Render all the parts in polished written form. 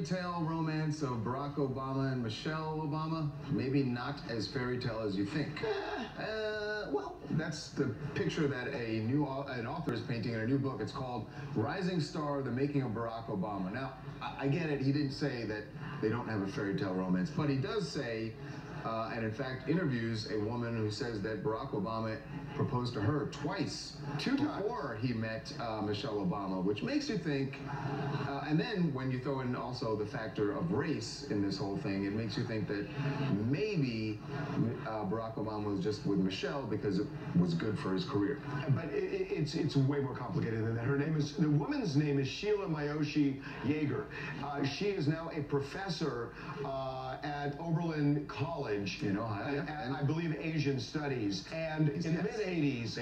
Tale romance of Barack Obama and Michelle Obama, maybe not as fairy tale as you think. Well, that's the picture that an author is painting in a new book. It's called Rising Star: The Making of Barack Obama. Now, I get it. He didn't say that they don't have a fairy tale romance, but he does say, and in fact interviews a woman who says that Barack Obama proposed to her twice before he met Michelle Obama, which makes you think, and then when you throw in also the factor of race in this whole thing, it makes you think that maybe Barack Obama was just with Michelle because it was good for his career. But it's way more complicated than that. The woman's name is Sheila Miyoshi Yeager. She is now a professor at Oberlin College, in Ohio, and I believe Asian Studies. And in the mid-'80s,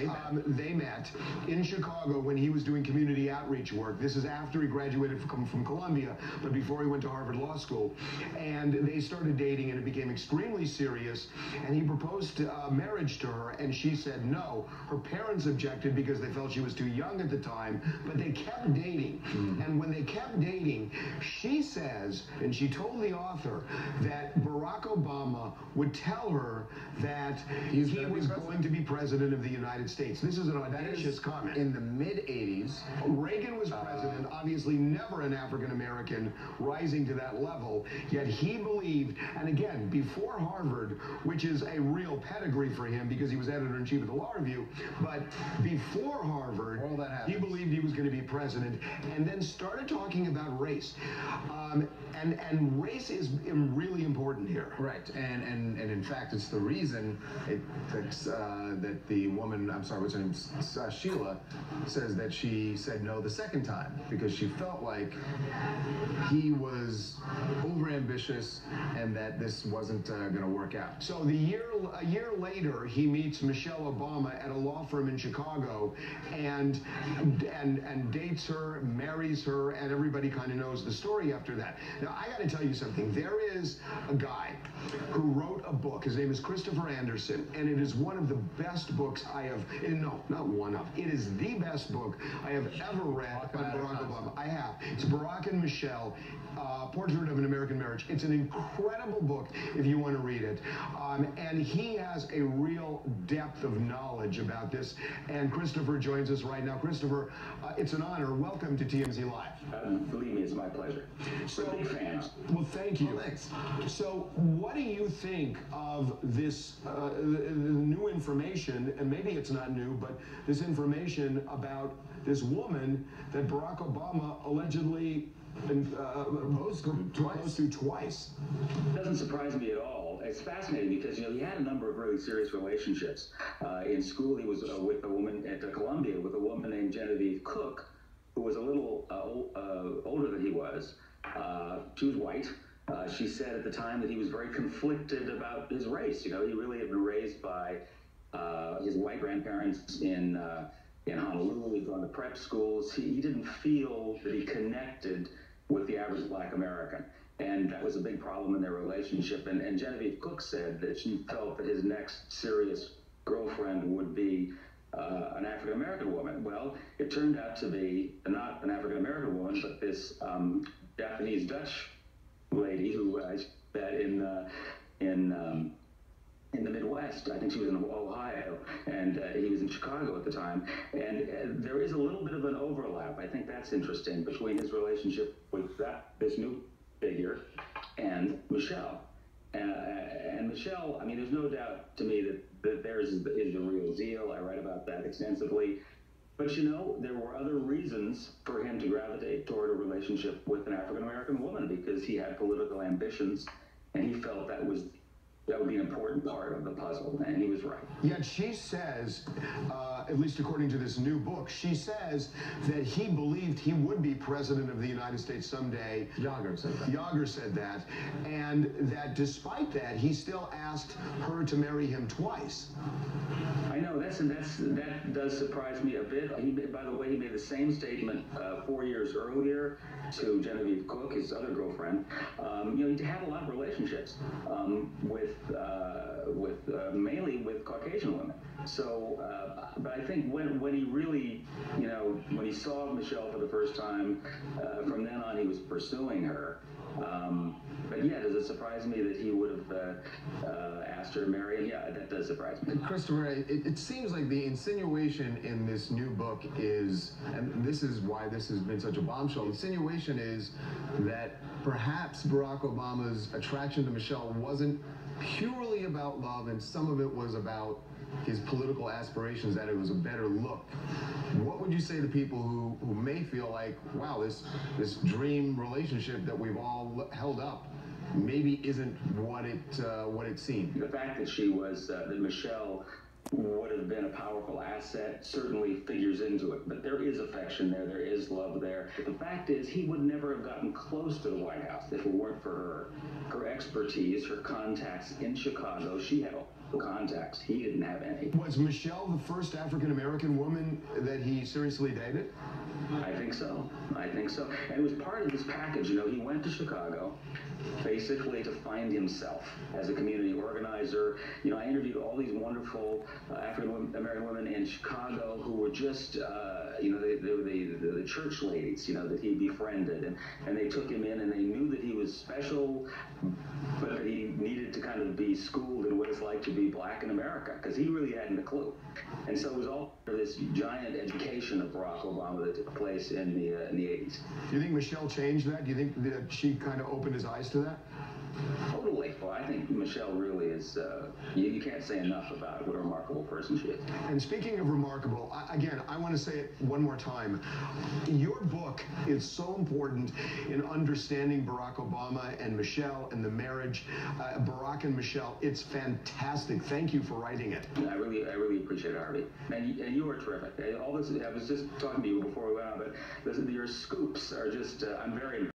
they met in Chicago when he was doing community outreach work. This is after he graduated from Columbia, but before he went to Harvard Law School. And they started dating, and it became extremely serious. And he proposed marriage to her, and she said no. Her parents objected because they felt she was too young at the time, but they kept dating. And when they kept dating, she says, and she told the author, that Barack Obama would tell her that he was going to be president of the United States. This is an audacious comment. In the mid-'80s, Reagan was president, obviously never an African-American rising to that level, yet he believed, and again, before Harvard, which is a real pedigree for him because he was editor-in-chief of the Law Review, but before Harvard, he believed he was going to be president, and then started talking about race. And race is really important here. Right, and in fact, it's the reason that the woman, I'm sorry, what's her name, Sheila, says that she said no the second time because she felt like he was overambitious and that this wasn't going to work out. So a year later, he meets Michelle Obama at a law firm in Chicago, and dates her, marries her, and everybody kind of knows the story after that. Now, I got to tell you something. There is a guy who wrote a book. His name is Christopher Anderson, and it is one of the best books I have, no, not one of, it is the best book I have ever read on Barack Obama. I have. It's Barack and Michelle, Portrait of an American Marriage. It's an incredible book if you want to read it. And he has a real depth of knowledge about this. And Christopher joins us right now. Christopher, it's an honor. Welcome to TMZ Live. Believe me, it's my pleasure. So, big fans. Well, thank you. Oh, thanks. So, what do you think of this new information, and maybe it's not new, but this information about this woman that Barack Obama allegedly proposed to twice? Doesn't surprise me at all. It's fascinating because, he had a number of really serious relationships. In school, he was with a woman at Columbia, with a woman named Genevieve Cook, who was a little older than he was. She was white. She said at the time that he was very conflicted about his race. He really had been raised by his white grandparents in Honolulu. He'd gone to prep schools. He didn't feel that he connected with the average black American. And that was a big problem in their relationship. And Genevieve Cook said that she felt that his next serious girlfriend would be an African-American woman. Well, it turned out to be not an African-American woman, but this Japanese Dutch lady who I met in the Midwest. I think she was in Ohio, and he was in Chicago at the time. And there is a little bit of an overlap. I think that's interesting between his relationship with this new figure and Michelle. And Michelle, there's no doubt to me that theirs is the real deal. I write about that extensively. But there were other reasons for him to gravitate toward a relationship with an African-American woman, because he had political ambitions, and he felt that would be an important part of the puzzle, and he was right. Yet she says, at least according to this new book, she says that he believed he would be president of the United States someday. Yeager said that. Yeager said that, and that despite that, he still asked her to marry him twice. I know, that does surprise me a bit. By the way, he made the same statement 4 years earlier to Genevieve Cook, his other girlfriend. He had a lot of relationships mainly with Caucasian women. So, but I think when he really, when he saw Michelle for the first time, from then on he was pursuing her. But yeah, does it surprise me that he would have asked her to marry him? Yeah, that does surprise me. Christopher, it seems like the insinuation in this new book is, and this is why this has been such a bombshell, the insinuation is that perhaps Barack Obama's attraction to Michelle wasn't purely about love, and some of it was about his political aspirations, that it was a better look. What would you say to people who may feel like, wow, this dream relationship that we've all held up maybe isn't what it seemed? The fact that she was, that Michelle would have been a powerful asset certainly figures into it. But there is affection there, there is love there. But the fact is, he would never have gotten close to the White House if it weren't for her expertise, her contacts in Chicago. She had all the contacts. He didn't have any. Was Michelle the first African-American woman that he seriously dated? I think so. I think so. And it was part of this package. You know, he went to Chicago basically to find himself as a community organizer. You know, I interviewed all these wonderful African-American women in Chicago who were just, you know, they were the church ladies, you know, that he befriended. And they took him in and they knew that he was special, but that he needed to kind of be schooled in what it's like to be black in America, because he really hadn't a clue. And so it was all this giant education of Barack Obama that took place in the 80s. Do you think Michelle changed that? Do you think that she kind of opened his eyes to that? Totally. Well, I think Michelle really is, you can't say enough about what a remarkable person she is. And speaking of remarkable, again, I want to say it one more time. Your book is so important in understanding Barack Obama and Michelle and the marriage, Barack and Michelle. It's fantastic. Thank you for writing it. I really appreciate it, Harvey. And you were terrific. All this, I was just talking to you before we went on, but your scoops are just, I'm very